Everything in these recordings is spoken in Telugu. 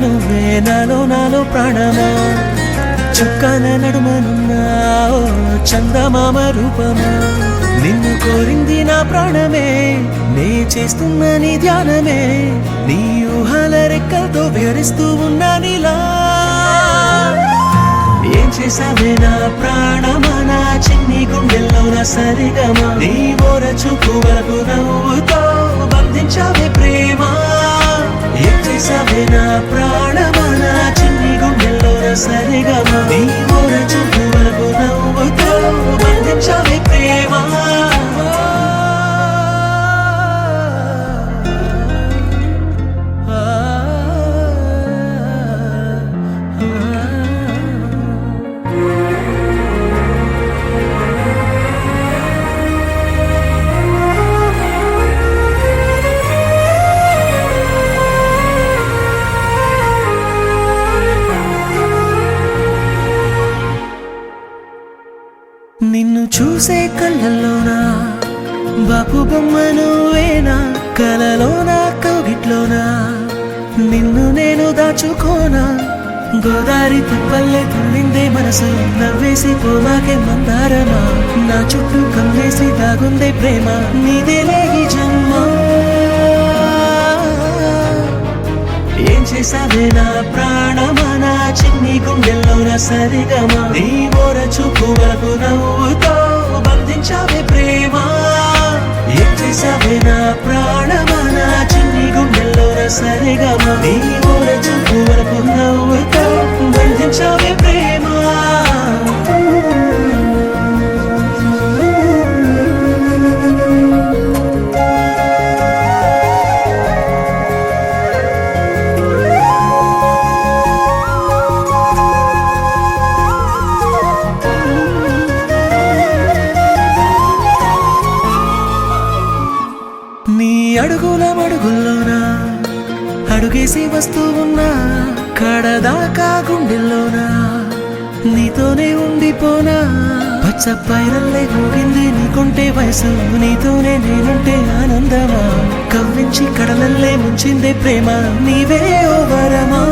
నువ్వే నాలో నాలో ప్రాణమా చుక్కన నడుమనున్నా ఓ చందమామ రూపమా నిన్ను కోరింది నా ప్రాణమే నే చేస్తున్న నీ ధ్యానమే నీ ఊహల రెక్కలతో విహరిస్తూ ఉన్నా నీలా ఏం చేసావే నా ప్రాణమా నా చిన్ని గుండెల్లో నా సరిగమా నీ ఓర చూపు వరకు నవ్వుతో బంధించావే ప్రేమ ఏం చేసావే నా ప్రాణమా నా చిన్ని గుండెల్లో నా సరిగమా నీ ఓర చూపు వరకు నవ్వుతో బంధించావే ప్రేమ నిన్ను చూసే కళ్ళల్లోనా బాపు బొమ్మ నువ్వేనా కలలోనా కౌగిట్లోనా నిన్ను నేను దాచుకోనా గోదారి తిప్పల్లే తుల్లిందే మనసు నవ్వేసి పోవాకే మందారమా నా చుట్టూ కమ్మేసి దాగుందే ప్రేమ నీదేలే ఈ జన్మ ఏం చేసావే నా ప్రాణమా నా చిన్ని గుండెల్లో నా సరిగమా నీ ఓర చూపు వరకు నవ్వుతో బంధించావే ప్రేమ ఏం చేసావే నా ప్రాణమా నా చిన్ని గుండెల్లో నా సరిగమా నీ ఓర చూపు వరకు నవ్వుతో బంధించావే ప్రేమ అడుగుల మడుగుల్లోనా అడుగేసి వస్తూ ఉన్నా కడదాకా గుండెల్లోనా నీతోనే ఉండిపోనా పచ్చ పైరల్లే ఊగింది నీకుంటే వయసు నీతోనే నేనుంటే ఆనందమా కవ్వించి కడలల్లే ముంచిందే ప్రేమ నీవే ఓ వరమా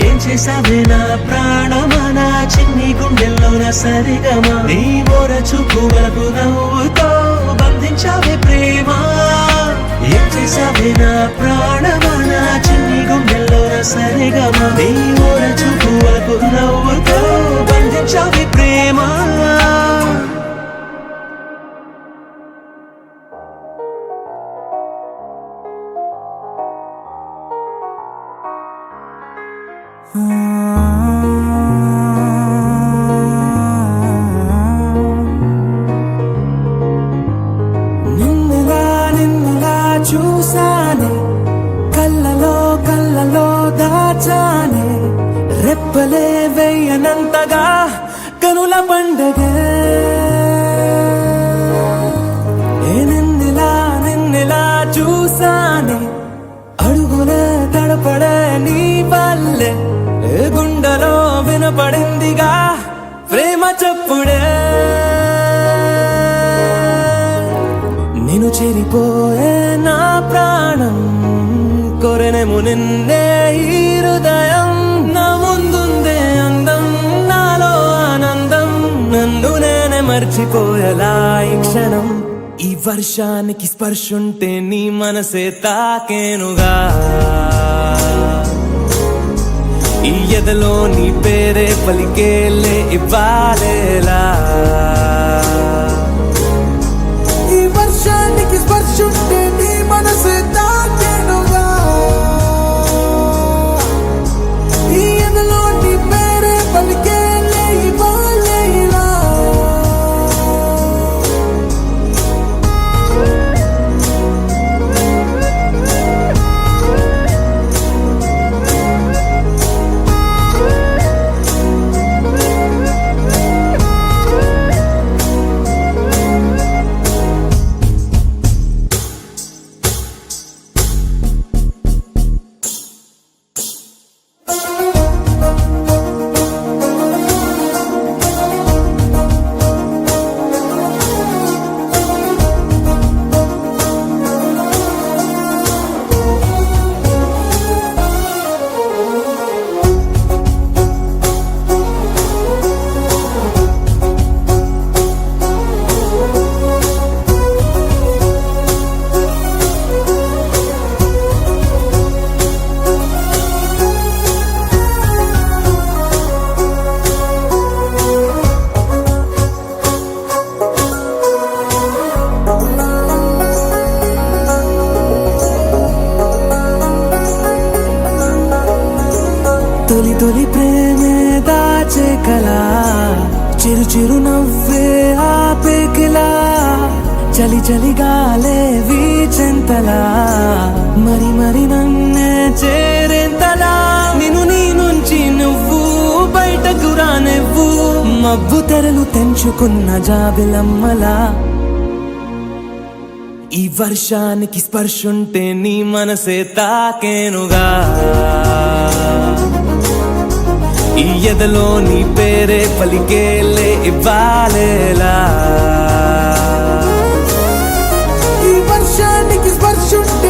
ఏం చేసావే నా ప్రాణమా నా చిన్ని గుండెల్లో నా సరిగమా నీ ఓర చూపు వరకు నవ్వుతో బంధించావే ప్రేమ ఏం చేసావే నా ప్రాణమా నా చిన్ని గుండెల్లో నా సరిగమా నీ ఓర చూపు వరకు నవ్వుతో బంధించావే ప్రేమ నిన్నులా చూసానే కళ్ళలో దాచానే రెప్పలే వెయ్యనంతగా కనుల పండగే నిన్నులా చూసానే అడుగున తడపడే నీ వల్లే గుండెలో వినపడిందిగా ప్రేమ చప్పుడే నేను చెరిపోయే నా ప్రాణం కొరెనేమో నిన్నే ఈ హృదయం నా ముందుందే అందం నాలో ఆనందం నన్ను నేనే మర్చిపోయేలా ఈ క్షణం ఈ వర్షానికి స్పర్శుంటే నీ మనసే తాకేనుగా ఈ ఎదలో నీ పేరే పలికేలే ఇవ్వాలేలా ఈ వర్షానికి స్పర్శుంటే నీ మనసు తాకేనుగా ఈ ఎదలో నీ పేరే పలికేలే ఇవ్వాలేలా చిరునవ్వే ఆపేకిలా చలి చలిగాలే వీచెంతలా మరి మరి నన్నే చేరేంతలా నిన్ను నీ నుంచి నువ్వు బయటకు రానివ్వు మబ్బు తెరలు తెంచుకున్న జాబిలమ్మలా ఈ వర్షానికి స్పర్శుంటే నీ మనసే తాకేనుగా ఈ ఎదలో నీ పేరే పలికేలే ఇవ్వాలేలా ఈ వర్షానికి స్పర్శుంటే